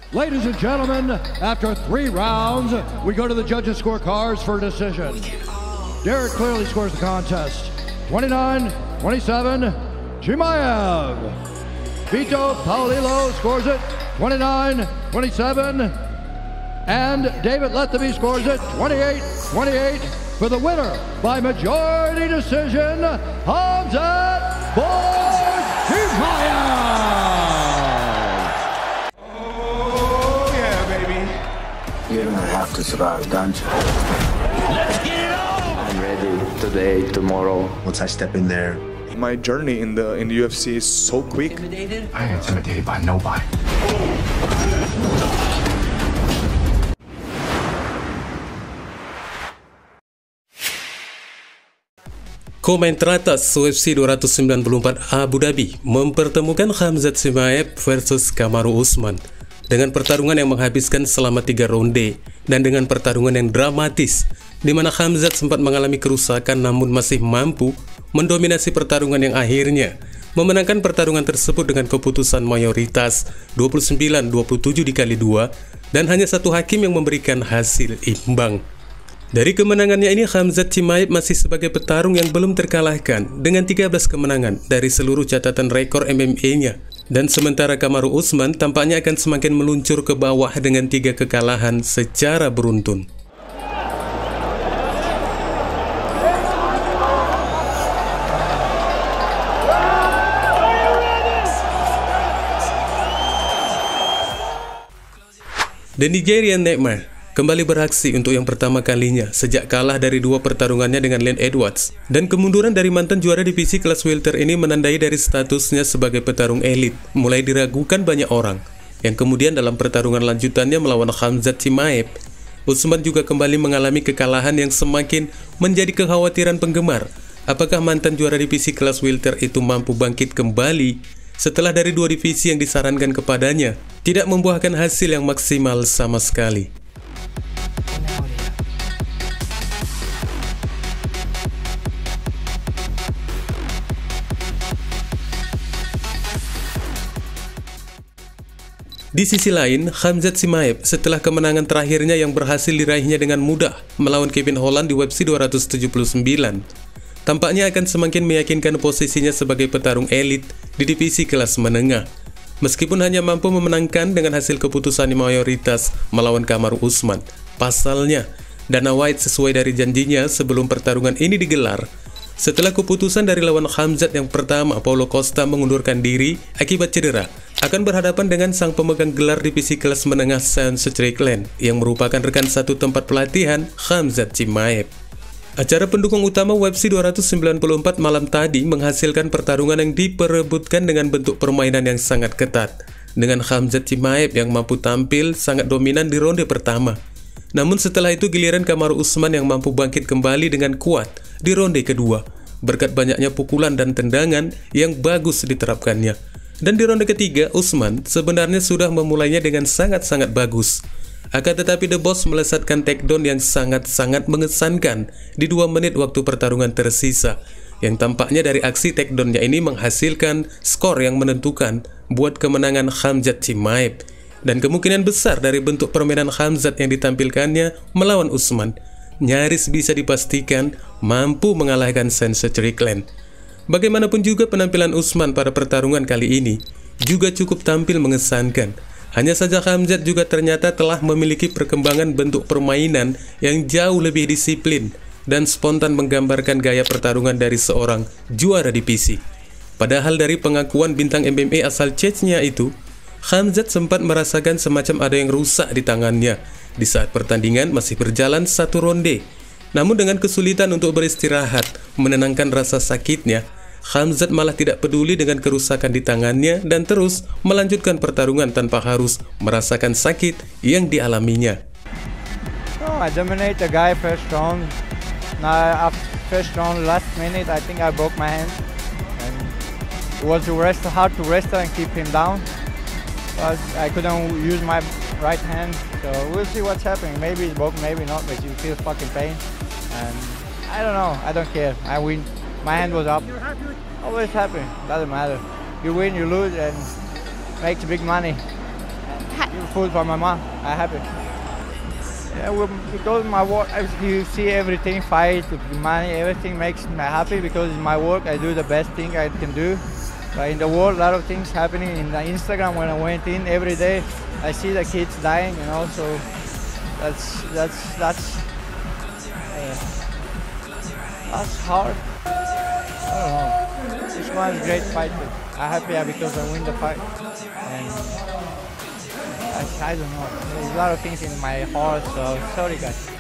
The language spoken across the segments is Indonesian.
Ladies and gentlemen, after 3 rounds, we go to the judges' scorecards for a decision. Derek clearly scores the contest. 29-27, Chimaev. Vito Paolillo scores it, 29-27. And David Lethaby scores it, 28-28. For the winner by majority decision, Khamzat Chimaev. Oh yeah, baby. You don't have to survive, don't you? Let's get it on! I'm ready today, tomorrow. Once I step in there, My journey in the UFC is so quick. I ain't intimidated by nobody. Komen teratas UFC 294 Abu Dhabi mempertemukan Khamzat Chimaev versus Kamaru Usman dengan pertarungan yang menghabiskan selama 3 ronde dan dengan pertarungan yang dramatis di mana Khamzat sempat mengalami kerusakan namun masih mampu mendominasi pertarungan yang akhirnya memenangkan pertarungan tersebut dengan keputusan mayoritas 29-27 dikali 2 dan hanya satu hakim yang memberikan hasil imbang. Dari kemenangannya ini, Khamzat Chimaev masih sebagai petarung yang belum terkalahkan dengan 13 kemenangan dari seluruh catatan rekor MMA-nya. Dan sementara Kamaru Usman tampaknya akan semakin meluncur ke bawah dengan 3 kekalahan secara beruntun. The Nigerian Nightmare kembali beraksi untuk yang pertama kalinya sejak kalah dari 2 pertarungannya dengan Leon Edwards. Dan kemunduran dari mantan juara divisi kelas welter ini menandai dari statusnya sebagai petarung elit mulai diragukan banyak orang. Yang kemudian dalam pertarungan lanjutannya melawan Khamzat Chimaev, Usman juga kembali mengalami kekalahan yang semakin menjadi kekhawatiran penggemar. Apakah mantan juara divisi kelas welter itu mampu bangkit kembali setelah dari 2 divisi yang disarankan kepadanya tidak membuahkan hasil yang maksimal sama sekali? Di sisi lain, Khamzat Chimaev setelah kemenangan terakhirnya yang berhasil diraihnya dengan mudah melawan Kevin Holland di UFC 279, tampaknya akan semakin meyakinkan posisinya sebagai petarung elit di divisi kelas menengah. Meskipun hanya mampu memenangkan dengan hasil keputusan mayoritas melawan Kamaru Usman. Pasalnya, Dana White sesuai dari janjinya sebelum pertarungan ini digelar, setelah keputusan dari lawan Khamzat yang pertama, Paulo Costa mengundurkan diri akibat cedera, akan berhadapan dengan sang pemegang gelar divisi kelas menengah Sean Strickland yang merupakan rekan satu tempat pelatihan Khamzat Chimaev. Acara pendukung utama UFC 294 malam tadi menghasilkan pertarungan yang diperebutkan dengan bentuk permainan yang sangat ketat, dengan Khamzat Chimaev yang mampu tampil sangat dominan di ronde pertama. Namun setelah itu giliran Kamaru Usman yang mampu bangkit kembali dengan kuat di ronde kedua, berkat banyaknya pukulan dan tendangan yang bagus diterapkannya. Dan di ronde ketiga, Usman sebenarnya sudah memulainya dengan sangat-sangat bagus. Akan tetapi The Boss melesatkan takedown yang sangat-sangat mengesankan di 2 menit waktu pertarungan tersisa, yang tampaknya dari aksi takedownnya ini menghasilkan skor yang menentukan buat kemenangan Khamzat Chimaev. Dan kemungkinan besar dari bentuk permainan Khamzat yang ditampilkannya melawan Usman nyaris bisa dipastikan mampu mengalahkan Sean Strickland. Bagaimanapun juga penampilan Usman pada pertarungan kali ini juga cukup tampil mengesankan. Hanya saja Khamzat juga ternyata telah memiliki perkembangan bentuk permainan yang jauh lebih disiplin dan spontan menggambarkan gaya pertarungan dari seorang juara divisi. Padahal dari pengakuan bintang MMA asal Chechnya itu, Khamzat sempat merasakan semacam ada yang rusak di tangannya di saat pertandingan masih berjalan 1 ronde. Namun dengan kesulitan untuk beristirahat, menenangkan rasa sakitnya, Khamzat malah tidak peduli dengan kerusakan di tangannya dan terus melanjutkan pertarungan tanpa harus merasakan sakit yang dialaminya. I dominate the guy first round. Now after first round, last minute, I think I broke my hand. And it was hard to wrestle and keep him down. But I couldn't use my right hand, so we'll see what's happening. Maybe it's broken, maybe not, but you feel fucking pain. And I don't know. I don't care. I win. My hand was up. You're happy with Always happy. Doesn't matter. You win, you lose, and make big money. food for my mom. I'm happy. Yeah, because my work, you see everything, fight, money, everything makes me happy because it's my work. I do the best thing I can do. But in the world, a lot of things happening. In the Instagram, when I went in every day, I see the kids dying, you know. So that's hard. I don't know. This one is a great fight. I'm happy because I win the fight. And I don't know. There's a lot of things in my heart, so sorry guys.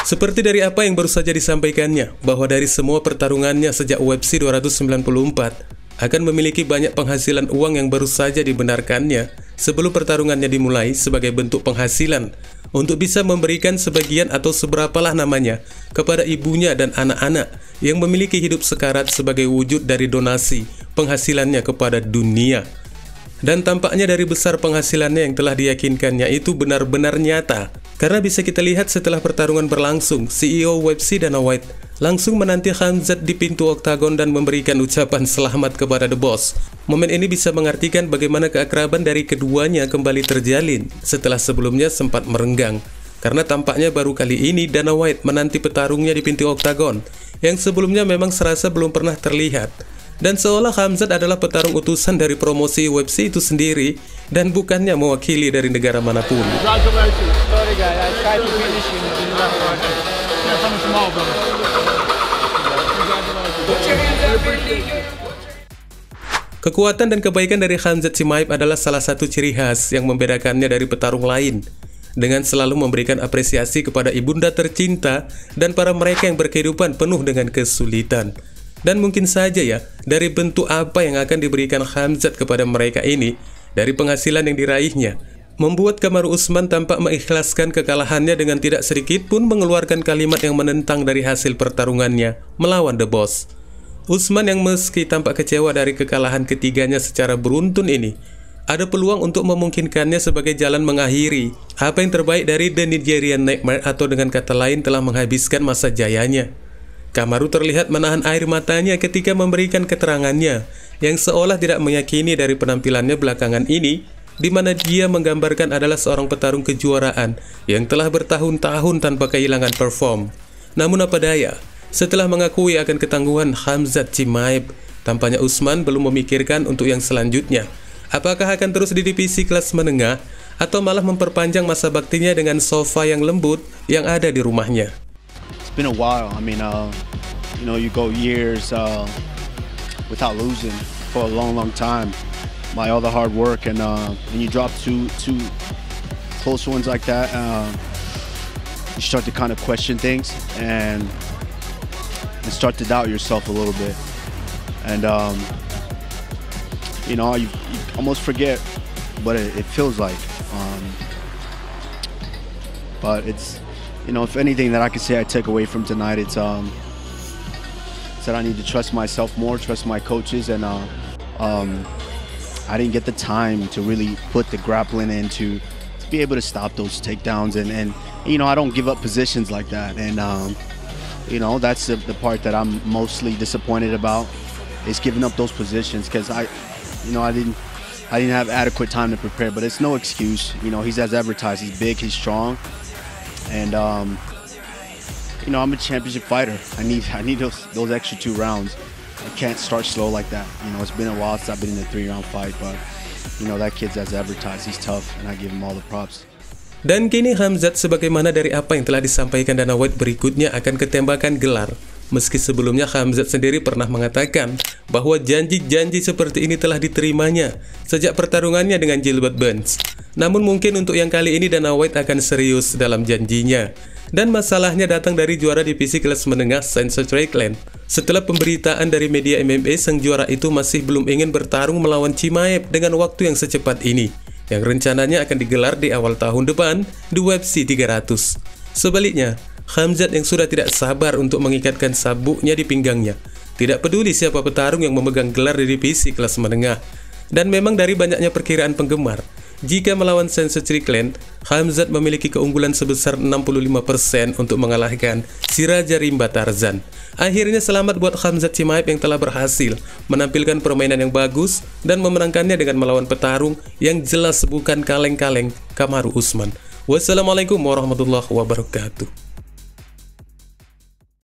Seperti dari apa yang baru saja disampaikannya, bahwa dari semua pertarungannya sejak UFC 294 akan memiliki banyak penghasilan uang yang baru saja dibenarkannya sebelum pertarungannya dimulai sebagai bentuk penghasilan untuk bisa memberikan sebagian atau seberapalah namanya kepada ibunya dan anak-anak yang memiliki hidup sekarat sebagai wujud dari donasi penghasilannya kepada dunia. Dan tampaknya dari besar penghasilannya yang telah diyakinkannya itu benar-benar nyata. Karena bisa kita lihat setelah pertarungan berlangsung, CEO UFC Dana White langsung menanti Khamzat di pintu oktagon dan memberikan ucapan selamat kepada The Boss. Momen ini bisa mengartikan bagaimana keakraban dari keduanya kembali terjalin setelah sebelumnya sempat merenggang. Karena tampaknya baru kali ini Dana White menanti petarungnya di pintu oktagon, yang sebelumnya memang serasa belum pernah terlihat. Dan seolah Khamzat adalah petarung utusan dari promosi UFC itu sendiri dan bukannya mewakili dari negara manapun. Sorry guys, I tried to finish in the Kekuatan dan kebaikan dari Khamzat Chimaev adalah salah satu ciri khas yang membedakannya dari petarung lain, dengan selalu memberikan apresiasi kepada ibunda tercinta dan para mereka yang berkehidupan penuh dengan kesulitan. Dan mungkin saja ya, dari bentuk apa yang akan diberikan Khamzat kepada mereka ini, dari penghasilan yang diraihnya, membuat Kamaru Usman tampak mengikhlaskan kekalahannya dengan tidak sedikit pun mengeluarkan kalimat yang menentang dari hasil pertarungannya melawan The Boss. Usman yang meski tampak kecewa dari kekalahan ketiganya secara beruntun ini, ada peluang untuk memungkinkannya sebagai jalan mengakhiri apa yang terbaik dari The Nigerian Nightmare, atau dengan kata lain telah menghabiskan masa jayanya. Kamaru terlihat menahan air matanya ketika memberikan keterangannya yang seolah tidak meyakini dari penampilannya belakangan ini, di mana dia menggambarkan adalah seorang petarung kejuaraan yang telah bertahun-tahun tanpa kehilangan perform. Namun apa daya, setelah mengakui akan ketangguhan Khamzat Chimaev, tampaknya Usman belum memikirkan untuk yang selanjutnya. Apakah akan terus di divisi kelas menengah atau malah memperpanjang masa baktinya dengan sofa yang lembut yang ada di rumahnya. It's been a while. I mean, you know, you go years without losing for a long time by all the hard work, and you drop two close ones like that, you start to kind of question things and start to doubt yourself a little bit, and you know, you almost forget what it feels like, but it's, you know, if anything that I could say I take away from tonight, it's that I need to trust myself more, trust my coaches, and I didn't get the time to really put the grappling in to be able to stop those takedowns, and you know, I don't give up positions like that, and you know, that's the part that I'm mostly disappointed about, is giving up those positions, because I didn't have adequate time to prepare. But it's no excuse. You know, he's as advertised. He's big, he's strong. And you know, I'm a championship fighter. I need those extra 2 rounds. I can't start slow like that. You know, it's been a while since I've been in a 3-round fight, but you know, that kid's as advertised. He's tough, and I give him all the props. Dan kini Khamzat, sebagaimana dari apa yang telah disampaikan Dana White berikutnya, akan ketembakan gelar. Meski sebelumnya Khamzat sendiri pernah mengatakan bahwa janji-janji seperti ini telah diterimanya sejak pertarungannya dengan Gilbert Burns. Namun mungkin untuk yang kali ini Dana White akan serius dalam janjinya. Dan masalahnya datang dari juara divisi kelas menengah Spencer Strickland. Setelah pemberitaan dari media MMA, sang juara itu masih belum ingin bertarung melawan Chimaev dengan waktu yang secepat ini, yang rencananya akan digelar di awal tahun depan di UFC 300. Sebaliknya, Khamzat yang sudah tidak sabar untuk mengikatkan sabuknya di pinggangnya, tidak peduli siapa petarung yang memegang gelar di divisi kelas menengah. Dan memang dari banyaknya perkiraan penggemar, Jika melawan Sensei Strickland, Khamzat memiliki keunggulan sebesar 65% untuk mengalahkan si Raja Rimba Tarzan. Akhirnya selamat buat Khamzat Chimaev yang telah berhasil menampilkan permainan yang bagus dan memenangkannya dengan melawan petarung yang jelas bukan kaleng-kaleng Kamaru Usman. Wassalamualaikum warahmatullahi wabarakatuh.